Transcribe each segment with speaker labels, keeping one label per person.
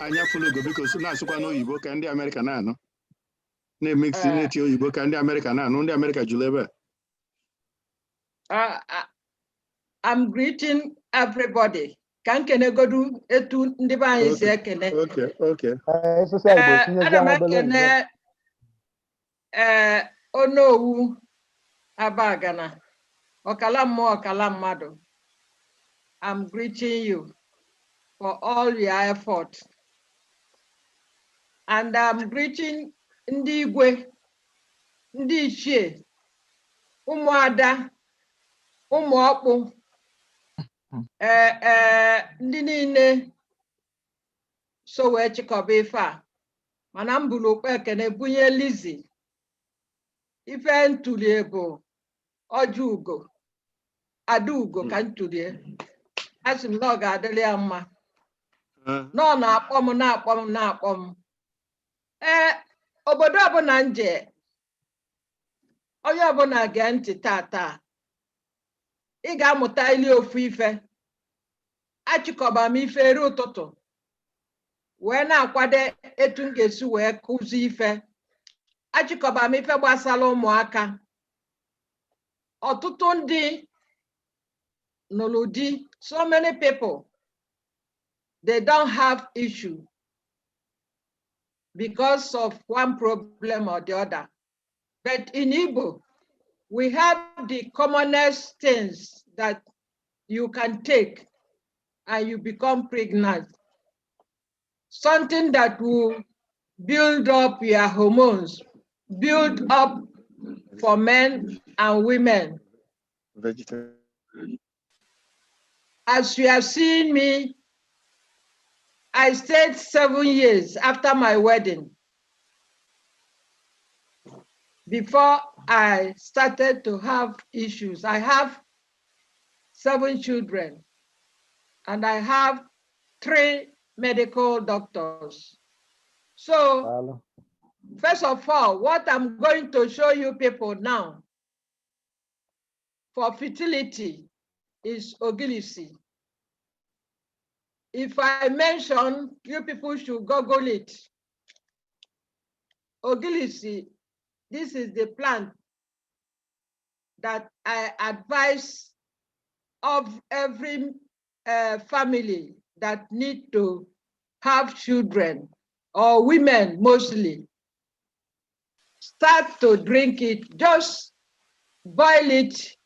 Speaker 1: Anyafulugo because na-asụkwa n'oyibo ka ndị Amerịka na-anụ. Na-emiksi n'eti oyibo ka ndị Amerịka na-anụ, ndị Amerịka jụrụ ebe.
Speaker 2: I'm greeting everybody. Can kenegodu etu ndị be anyị si ekene.
Speaker 1: Okay.
Speaker 2: Ana m ekene Onowu Abagana. Ọkala mmụọ ọkala mmadụ. I'm greeting you for all your effort. And I'm greeting ndị igwe, ndị ichie, ụmụada, ụmụ ọkpụ, ndị niile so wee chịkọba ife a. Mana m bụrụ okpu ekene bunye Lizzy. Ife ntụlie bụ ọjọ ugo, ada ugo ka ntụlie. Asị m na ọ ga-adịrị ya mma. Nọ na-akpọ m. Obodo ọbụla nje, onye ọbụla gee ntị tata, ị ga-amụta ili ofu ife. Achịkọba m ife eri ụtụtụ, wee na-akwado etu m ga-esi wee kụzi ife. Achịkọba m ife gbasara ụmụaka. Ọtụtụ ndị nụrụ di, so many people, they don't have issue because of one problem or the other. But in Igbo, we have the commonest things that you can take and you become pregnant. Something that will build up your hormones, build up for men and women.
Speaker 1: Vegetarian.
Speaker 2: As you have seen me, I stayed 7 years after my wedding before I started to have issues. I have 7 children and I have 3 medical doctors. So, first of all, what I'm going to show you people now for fertility is Ogirisi. If I mention, you people should Google it. Ogirisi, this is the plant that I advise of every family that need to have children, or women mostly. Start to drink it, just boil it.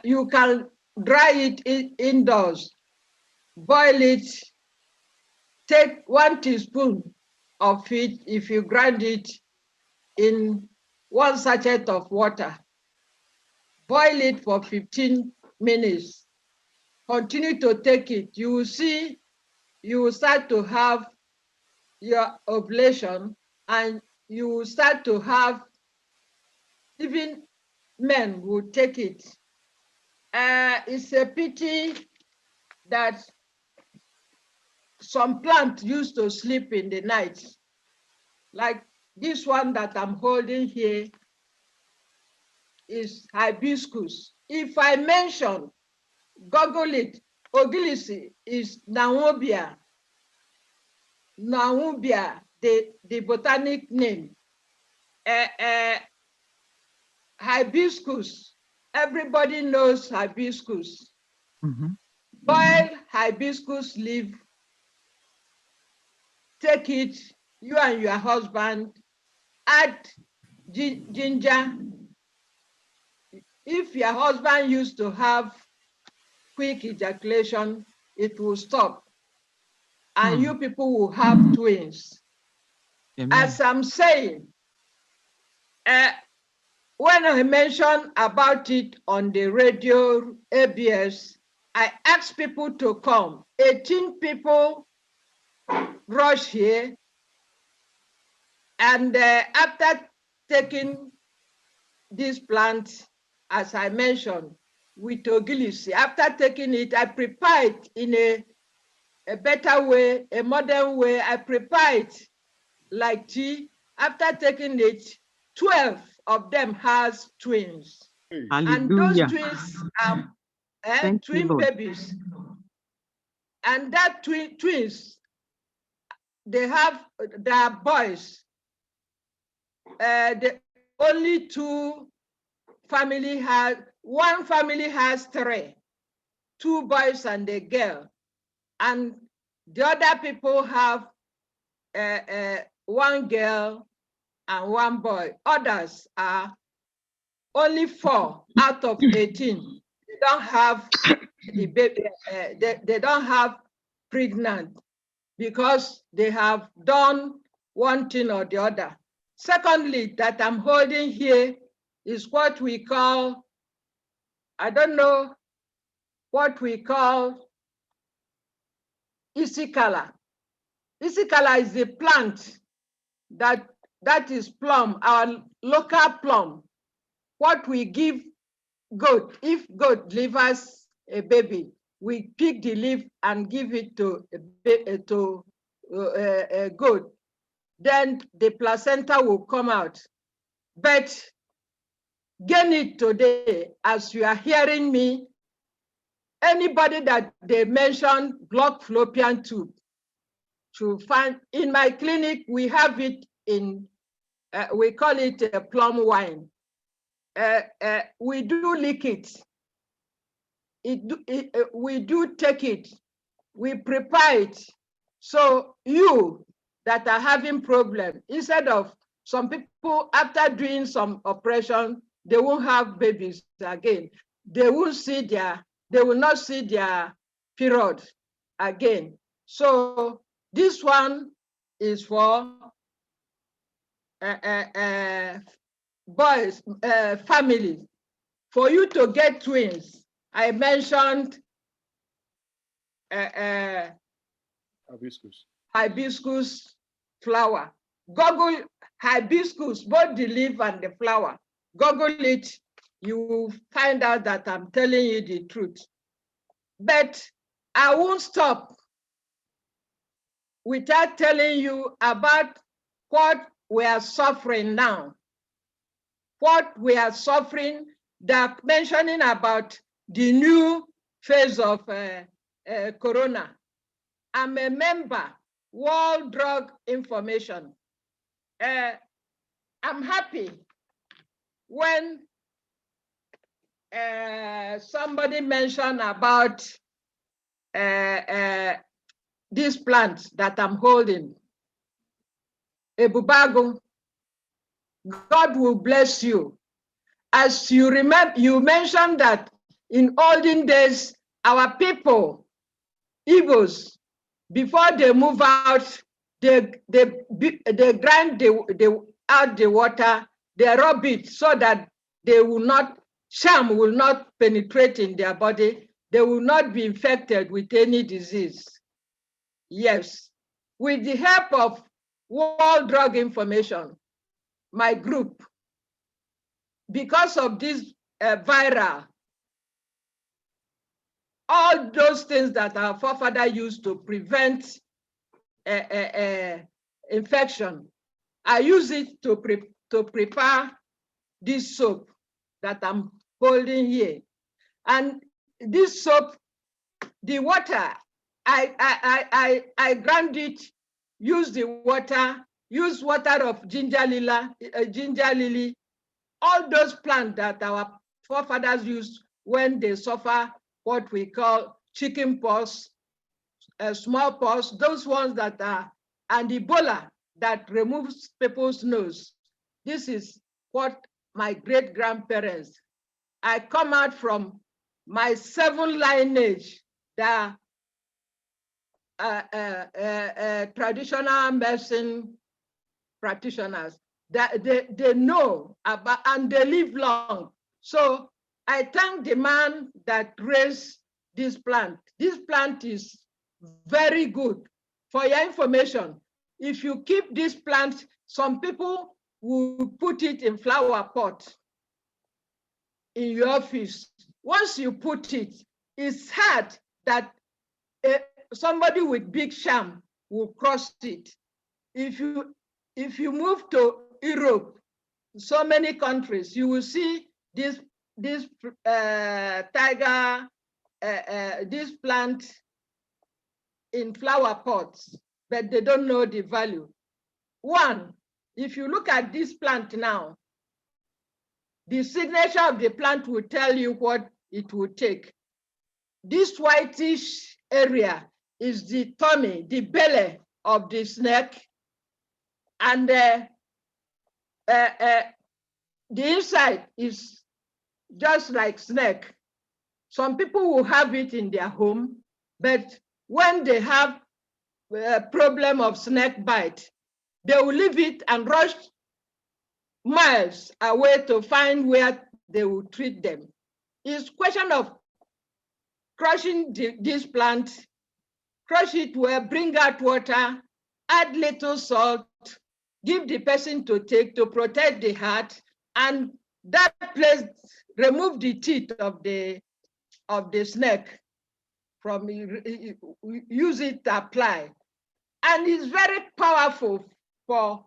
Speaker 2: You can dry it indoors, boil it, take 1 teaspoon of it if you grind it in 1 sachet of water. Boil it for 15 minutes. Continue to take it. You will see, you will start to have your ovulation and you will start to have, even men will take it. It's a pity that some plants used to sleep in the night, like this one that I'm holding here is hibiscus. If I mention, Google it, Ogirisi is Naumobia, the botanic name. Hibiscus, everybody knows hibiscus. Boil hibiscus leaf, take it, you and your husband, add ginger. If your husband used to have quick ejaculation, it will stop. And you people will have twins. Amen. As I'm saying, when I mentioned about it on the radio, ABS, I asked people to come. 18 people rushed here. And after taking this plant, as I mentioned, with Ogirisi, after taking it, I prepared in a better way, a modern way. I prepared like tea. After taking it, 12 of them has twins. Hallelujah. And those twins are twin babies. And that twins, they are boys. The only one family has 3, 2 boys and a girl. And the other people have 1 girl and 1 boy. Others are only 4 out of 18. They don't have the baby. They don't have pregnant because they have done one thing or the other. Secondly, that I'm holding here is what we call, I don't know what we call Isikara. Isikara is a plant that is plum, our local plum. What we give goat, if goat delivers a baby, we pick the leaf and give it to a goat. Then the placenta will come out. But gain it today, as you are hearing me, anybody that they mention blocked fallopian tube to find, in my clinic, we have it in, we call it a plum wine. We do lick it. We do take it. We prepare it. So you that are having problem, instead of some people after doing some operation, they won't have babies again. They will not see their period again. So this one is for boys, families. For you to get twins, I mentioned hibiscus flower. Google hibiscus, both the leaf and the flower. Google it, you will find out that I'm telling you the truth. But I won't stop without telling you about what we are suffering now. What we are suffering, they're mentioning about the new phase of Corona. I'm a member, World Drug Information. I'm happy when somebody mentioned about this plant that I'm holding, EbubeAgu. God will bless you. As you remember, you mentioned that in olden days, our people, Igbos, before they move out, they grind out the water, they rub it so that sham will not penetrate in their body. They will not be infected with any disease. Yes, with the help of World Drug Information, my group, because of this viral, all those things that our forefathers used to prevent infection, I use it to prepare this soap that I'm holding here. And this soap, the water, I grind it, use the water, use water of ginger lily, all those plants that our forefathers used when they suffer what we call chicken pox, smallpox, those ones that are, and Ebola that removes people's nose. This is what my great-grandparents, I come out from my 7 lineage, the traditional medicine practitioners, that they know about and they live long. So I thank the man that raised this plant. This plant is very good. For your information, if you keep this plant, some people will put it in flower pot in your office. Once you put it, it's hard that somebody with big sham will cross it. If you move to Europe, so many countries, you will see this tiger, this plant in flower pots, but they don't know the value. One, if you look at this plant now, the signature of the plant will tell you what it will take. This whitish area is the tummy, the belly of the snake, and the inside is just like snake. Some people will have it in their home, but when they have a problem of snake bite, they will leave it and rush miles away to find where they will treat them. It's a question of crushing this plant, crush it well, bring out water, add little salt, give the person to take to protect the heart, and that place, remove the teeth of the snake from, use it to apply. And it's very powerful for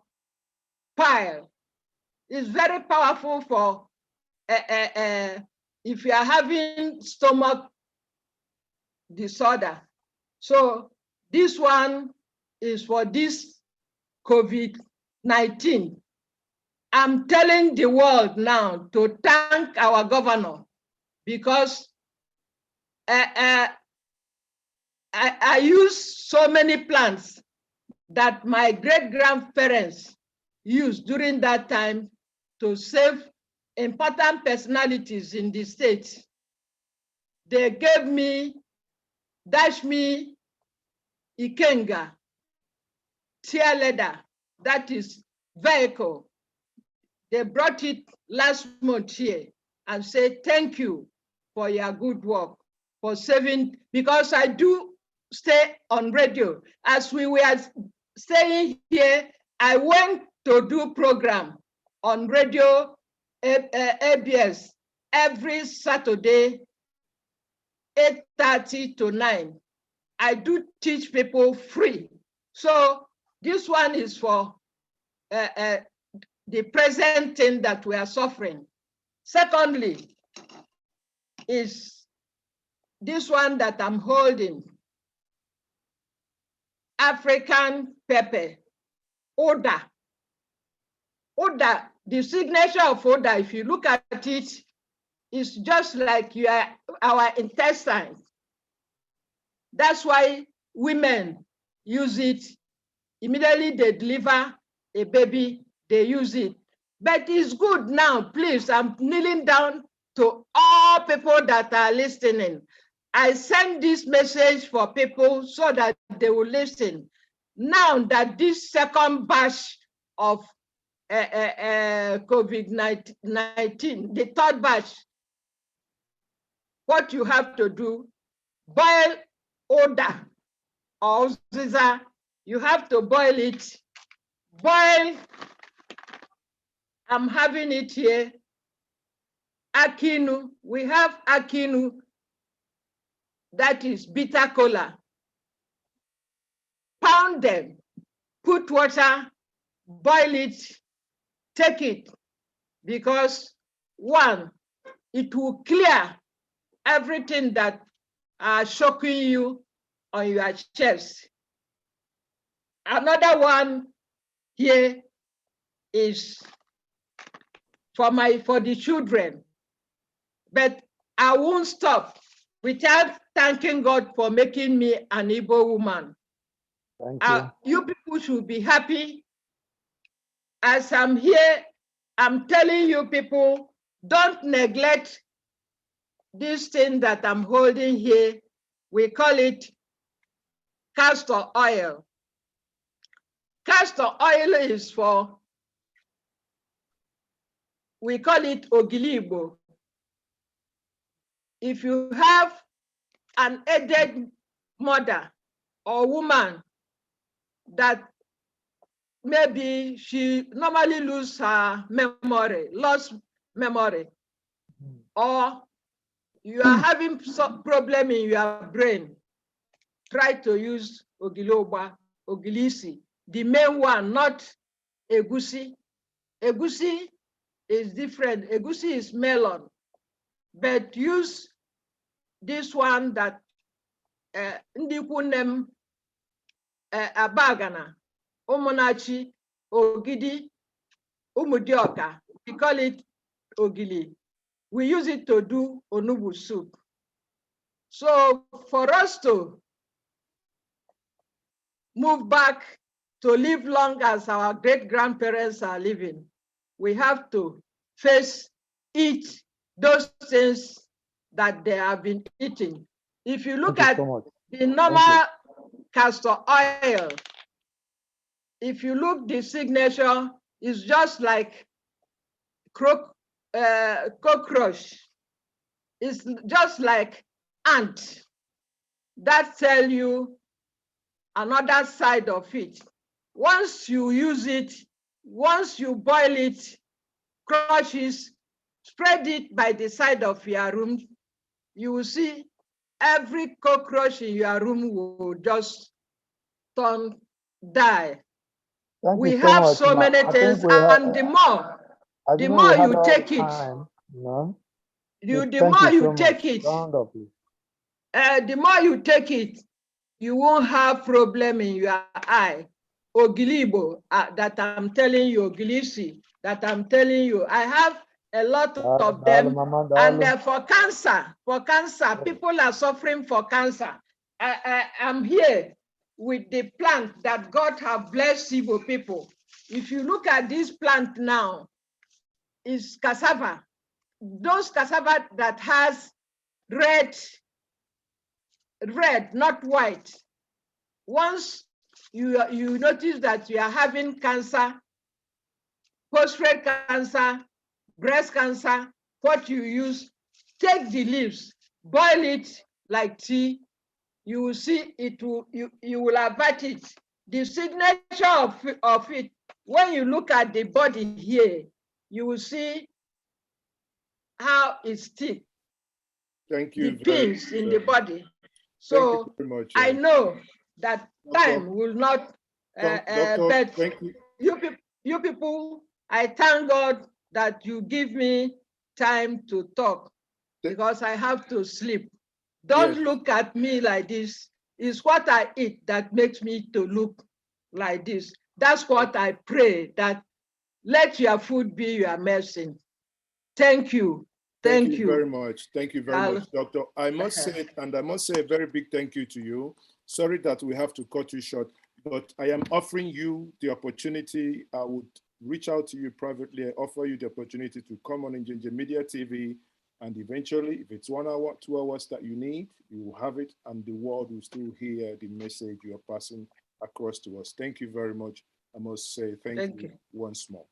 Speaker 2: pile. It's very powerful for if you are having stomach disorder. So this one is for this COVID-19. I'm telling the world now to thank our governor, because I use so many plants that my great-grandparents used during that time to save important personalities in the state. They gave me, dashed me Ikenga, tear leather, that is vehicle. They brought it last month here and said, thank you for your good work, for saving, because I do stay on radio. As we were staying here, I went to do program on radio ABS every Saturday, 8:30 to 9. I do teach people free. So this one is for the present thing that we are suffering. Secondly, is this one that I'm holding, African pepper, Oda. Oda, the signature of Oda, if you look at it, is just like our intestines. That's why women use it. Immediately they deliver a baby, they use it. But it's good now, please, I'm kneeling down to all people that are listening. I send this message for people so that they will listen. Now that this second batch of COVID-19, the third batch, what you have to do, boil Oda or Ziza, you have to boil it. Boil, I'm having it here, Akinu, we have Akinu, that is bitter cola. Pound them, put water, boil it, take it, because one, it will clear everything that are shocking you on your chest. Another one here is for the children, but I won't stop without thanking God for making me an Igbo woman.
Speaker 3: Thank you.
Speaker 2: You people should be happy. As I'm here, I'm telling you people, don't neglect this thing that I'm holding here. We call it castor oil. Castor oil is for, we call it Ogiri. If you have an aged mother or woman that maybe she normally lose her memory, lost memory, or you are having some problem in your brain, try to use Ogirisi, the main one, not Egusi. Egusi is different. Egusi is melon, but use this one that Ndikunem Abagana, Umunachi, Ogidi, Umudioka. We call it Ogiri. We use it to do onubu soup. So for us to move back to live long as our great-grandparents are living, we have to eat those things that they have been eating. If you look at the normal castor oil, if you look the signature, it's just like cockroach. It's just like ant. That tell you another side of it. Once you use it, once you boil it, crush it, spread it by the side of your room, you will see every cockroach in your room will just die. We have so many things, and the more you take it, the more you take it, the more you take it, you won't have problem in your eye. Ogilibo, that I'm telling you, Ogirisi, that I'm telling you, I have a lot of them, and for cancer, people are suffering for cancer. I'm here with the plant that God have blessed Igbo people. If you look at this plant now, it's cassava. Those cassava that has red, not white. Once you notice that you are having cancer, prostate cancer, breast cancer, what you use, take the leaves, boil it like tea. You will see it will, you will avert it. The signature of it, when you look at the body here, you will see how it's thick.
Speaker 3: Thank you.
Speaker 2: The pins in the body. So much, I know that time will not, but
Speaker 3: thank you.
Speaker 2: You people, I thank God that you give me time to talk because I have to sleep. Don't look at me like this. It's what I eat that makes me to look like this. That's what I pray, that let your food be your medicine. Thank you.
Speaker 3: Thank you very much. Thank you very much, Doctor. I must say a very big thank you to you. Sorry that we have to cut you short, but I am offering you the opportunity. I would reach out to you privately and offer you the opportunity to come on Njenje Media TV, and eventually, if it's 1 hour, 2 hours that you need, you will have it, and the world will still hear the message you are passing across to us. Thank you very much. I must say thank you once more.